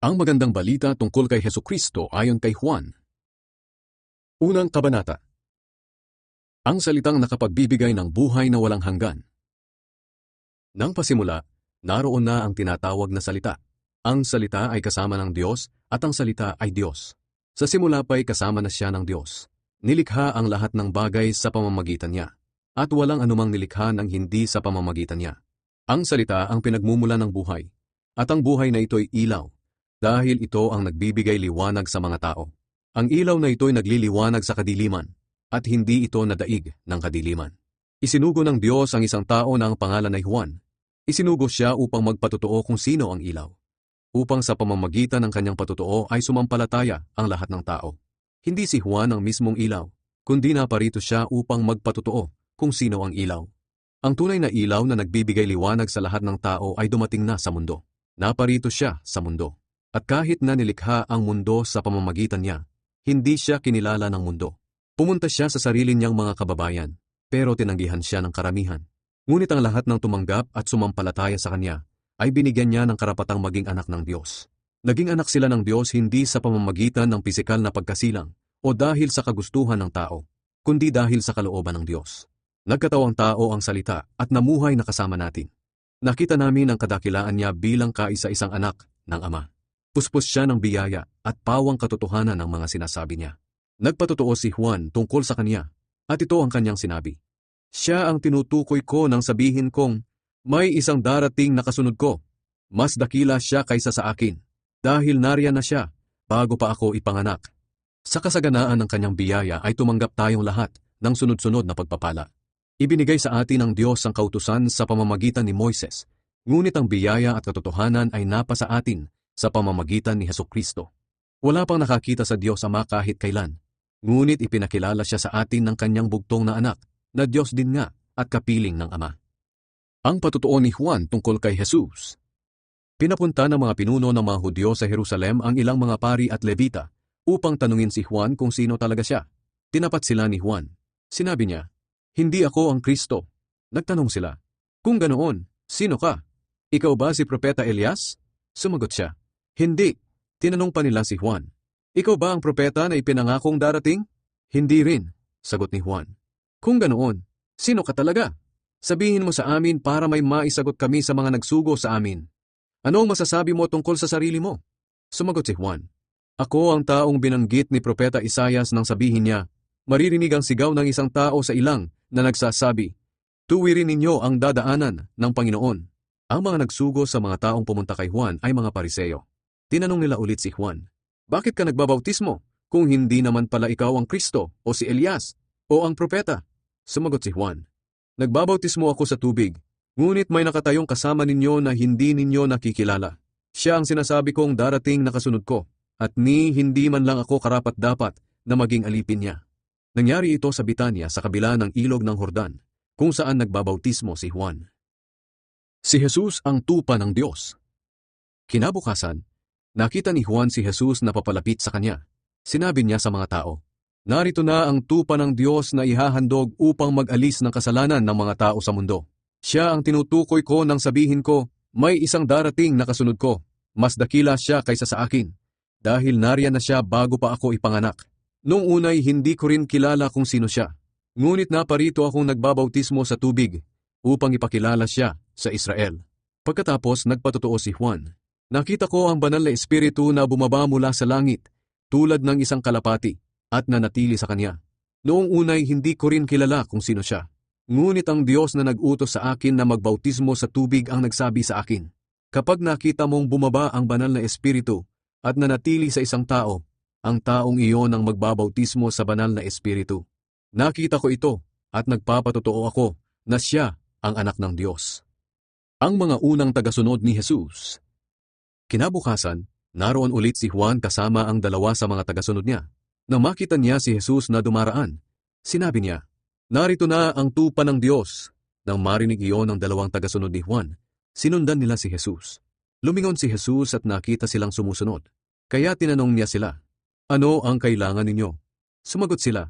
Ang magandang balita tungkol kay Hesukristo ayon kay Juan. Unang kabanata. Ang salitang nakapagbibigay ng buhay na walang hanggan. Nang pasimula, naroon na ang tinatawag na salita. Ang salita ay kasama ng Diyos at ang salita ay Diyos. Sa simula pa'y kasama na siya ng Diyos. Nilikha ang lahat ng bagay sa pamamagitan niya, at walang anumang nilikha ng hindi sa pamamagitan niya. Ang salita ang pinagmumula ng buhay, at ang buhay na ito'y ilaw, dahil ito ang nagbibigay liwanag sa mga tao. Ang ilaw na ito'y nagliliwanag sa kadiliman, at hindi ito nadaig ng kadiliman. Isinugo ng Diyos ang isang tao na ang pangalan ay Juan. Isinugo siya upang magpatotoo kung sino ang ilaw, upang sa pamamagitan ng kanyang patotoo ay sumampalataya ang lahat ng tao. Hindi si Juan ang mismong ilaw, kundi naparito siya upang magpatotoo kung sino ang ilaw. Ang tunay na ilaw na nagbibigay liwanag sa lahat ng tao ay dumating na sa mundo. Naparito siya sa mundo. At kahit na nilikha ang mundo sa pamamagitan niya, hindi siya kinilala ng mundo. Pumunta siya sa sarili niyang mga kababayan, pero tinanggihan siya ng karamihan. Ngunit ang lahat ng tumanggap at sumampalataya sa kanya ay binigyan niya ng karapatang maging anak ng Diyos. Naging anak sila ng Diyos hindi sa pamamagitan ng pisikal na pagkasilang o dahil sa kagustuhan ng tao, kundi dahil sa kalooban ng Diyos. Nagkatawang tao ang salita at namuhay na kasama natin. Nakita namin ang kadakilaan niya bilang kaisa-isang anak ng Ama. Puspos siya ng biyaya at pawang katotohanan ng mga sinasabi niya. Nagpatotoo si Juan tungkol sa kanya, at ito ang kanyang sinabi. Siya ang tinutukoy ko nang sabihin kong, may isang darating na kasunod ko. Mas dakila siya kaysa sa akin, dahil nariyan na siya, bago pa ako ipanganak. Sa kasaganaan ng kanyang biyaya ay tumanggap tayong lahat ng sunod-sunod na pagpapala. Ibinigay sa atin ng Diyos ang kautusan sa pamamagitan ni Moises, ngunit ang biyaya at katotohanan ay napasa atin sa pamamagitan ni Hesukristo. Wala pang nakakita sa Diyos Ama kahit kailan, ngunit ipinakilala siya sa atin ng kanyang bugtong na anak, na Diyos din nga at kapiling ng Ama. Ang patotoo ni Juan tungkol kay Jesus. Pinapunta ng mga pinuno ng mga Hudyo sa Jerusalem ang ilang mga pari at Levita upang tanungin si Juan kung sino talaga siya. Tinapat sila ni Juan. Sinabi niya, hindi ako ang Kristo. Nagtanong sila, kung ganoon, sino ka? Ikaw ba si Propeta Elias? Sumagot siya, hindi. Tinanong pa nila si Juan, ikaw ba ang propeta na ipinangakong darating? Hindi rin, sagot ni Juan. Kung ganoon, sino ka talaga? Sabihin mo sa amin para may maisagot kami sa mga nagsugo sa amin. Ano ang masasabi mo tungkol sa sarili mo? Sumagot si Juan, ako ang taong binanggit ni Propeta Isaias nang sabihin niya, maririnig ang sigaw ng isang tao sa ilang na nagsasabi, tuwirin ninyo ang dadaanan ng Panginoon. Ang mga nagsugo sa mga taong pumunta kay Juan ay mga Pariseo. Tinanong nila ulit si Juan, bakit ka nagbabautismo kung hindi naman pala ikaw ang Kristo o si Elias o ang propeta? Sumagot si Juan, nagbabautismo ako sa tubig, ngunit may nakatayong kasama ninyo na hindi ninyo nakikilala. Siya ang sinasabi kong darating na kasunod ko, at hindi man lang ako karapat-dapat na maging alipin niya. Nangyari ito sa Betania sa kabila ng ilog ng Jordan, kung saan nagbabautismo si Juan. Si Jesus ang tupa ng Diyos. Kinabukasan, nakita ni Juan si Jesus na papalapit sa kanya. Sinabi niya sa mga tao, narito na ang tupa ng Diyos na ihahandog upang mag-alis ng kasalanan ng mga tao sa mundo. Siya ang tinutukoy ko nang sabihin ko, may isang darating na kasunod ko, mas dakila siya kaysa sa akin, dahil nariyan na siya bago pa ako ipanganak. Noong unay hindi ko rin kilala kung sino siya, ngunit naparito akong nagbabautismo sa tubig, upang ipakilala siya sa Israel. Pagkatapos nagpatotoo si Juan, nakita ko ang banal na espiritu na bumaba mula sa langit, tulad ng isang kalapati, at nanatili sa kanya. Noong unay hindi ko rin kilala kung sino siya, ngunit ang Diyos na nag-utos sa akin na magbautismo sa tubig ang nagsabi sa akin, kapag nakita mong bumaba ang banal na espiritu, at nanatili sa isang tao, ang taong iyon ang magbabautismo sa banal na espiritu. Nakita ko ito, at nagpapatotoo ako, na siya ang anak ng Diyos. Ang mga unang tagasunod ni Jesus. Kinabukasan, naroon ulit si Juan kasama ang dalawa sa mga tagasunod niya. Nang makita niya si Jesus na dumaraan, sinabi niya, narito na ang tupa ng Diyos. Nang marinig iyon ng dalawang tagasunod ni Juan, sinundan nila si Jesus. Lumingon si Jesus at nakita silang sumusunod. Kaya tinanong niya sila, ano ang kailangan ninyo? Sumagot sila,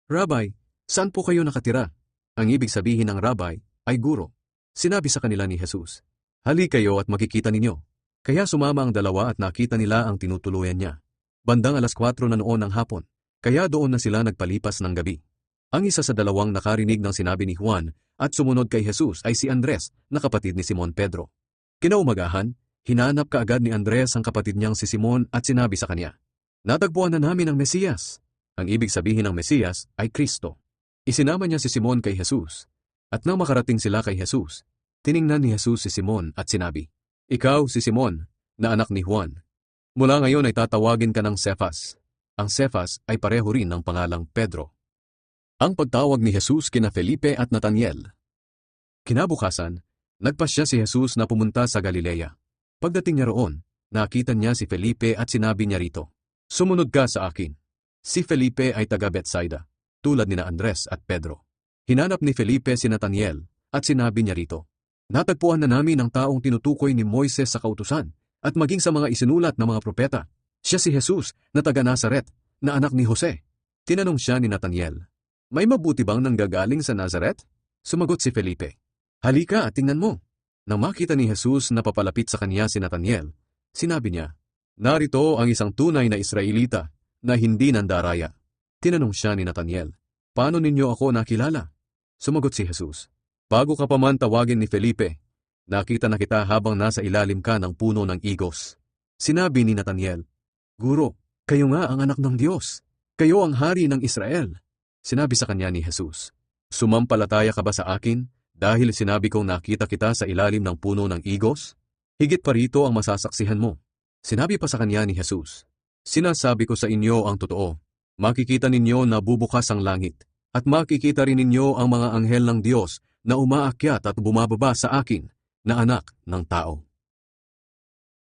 Rabbi, saan po kayo nakatira? Ang ibig sabihin ng Rabbi ay guro. Sinabi sa kanila ni Jesus, hali kayo at makikita ninyo. Kaya sumama ang dalawa at nakita nila ang tinutuluyan niya. Bandang 4:00 na noon ng hapon, kaya doon na sila nagpalipas ng gabi. Ang isa sa dalawang nakarinig ng sinabi ni Juan at sumunod kay Jesus ay si Andres, na kapatid ni Simon Pedro. Kinaumagahan, hinanap kaagad ni Andres ang kapatid niyang si Simon at sinabi sa kanya, "Natagpuan na namin ang Mesiyas." Ang ibig sabihin ng Mesiyas ay Kristo. Isinama niya si Simon kay Jesus. At nang makarating sila kay Jesus, tiningnan ni Jesus si Simon at sinabi, "Ikaw si Simon, na anak ni Juan. Mula ngayon ay tatawagin ka ng Cefas." Ang Cefas ay pareho rin ng pangalang Pedro. Ang pagtawag ni Jesus kina Felipe at Nathaniel. Kinabukasan, nagpasya si Jesus na pumunta sa Galilea. Pagdating niya roon, nakita niya si Felipe at sinabi niya rito, "Sumunod ka sa akin." Si Felipe ay taga Betsaida, tulad ni Andres at Pedro. Hinanap ni Felipe si Nathaniel at sinabi niya rito, "Natagpuan na namin ang taong tinutukoy ni Moises sa kautusan at maging sa mga isinulat ng mga propeta. Siya si Jesus na taga Nazaret, na anak ni Jose." Tinanong siya ni Nathaniel, "May mabuti bang nanggagaling sa Nazaret?" Sumagot si Felipe, "Halika at tingnan mo." Nang makita ni Jesus na papalapit sa kanya si Nathaniel, sinabi niya, "Narito ang isang tunay na Israelita na hindi nandaraya." Tinanong siya ni Nathaniel, "Paano ninyo ako nakilala?" Sumagot si Jesus, "Bago ka pa man tawagin ni Felipe, nakita na kita habang nasa ilalim ka ng puno ng igos." Sinabi ni Nathaniel, "Guro, kayo nga ang anak ng Diyos. Kayo ang hari ng Israel." Sinabi sa kanya ni Jesus, "Sumampalataya ka ba sa akin dahil sinabi kong nakita kita sa ilalim ng puno ng igos? Higit pa rito ang masasaksihan mo." Sinabi pa sa kanya ni Jesus, "Sinasabi ko sa inyo ang totoo. Makikita ninyo na bubukas ang langit, at makikita rin ninyo ang mga anghel ng Diyos na umaakyat at bumababa sa akin, na anak ng tao."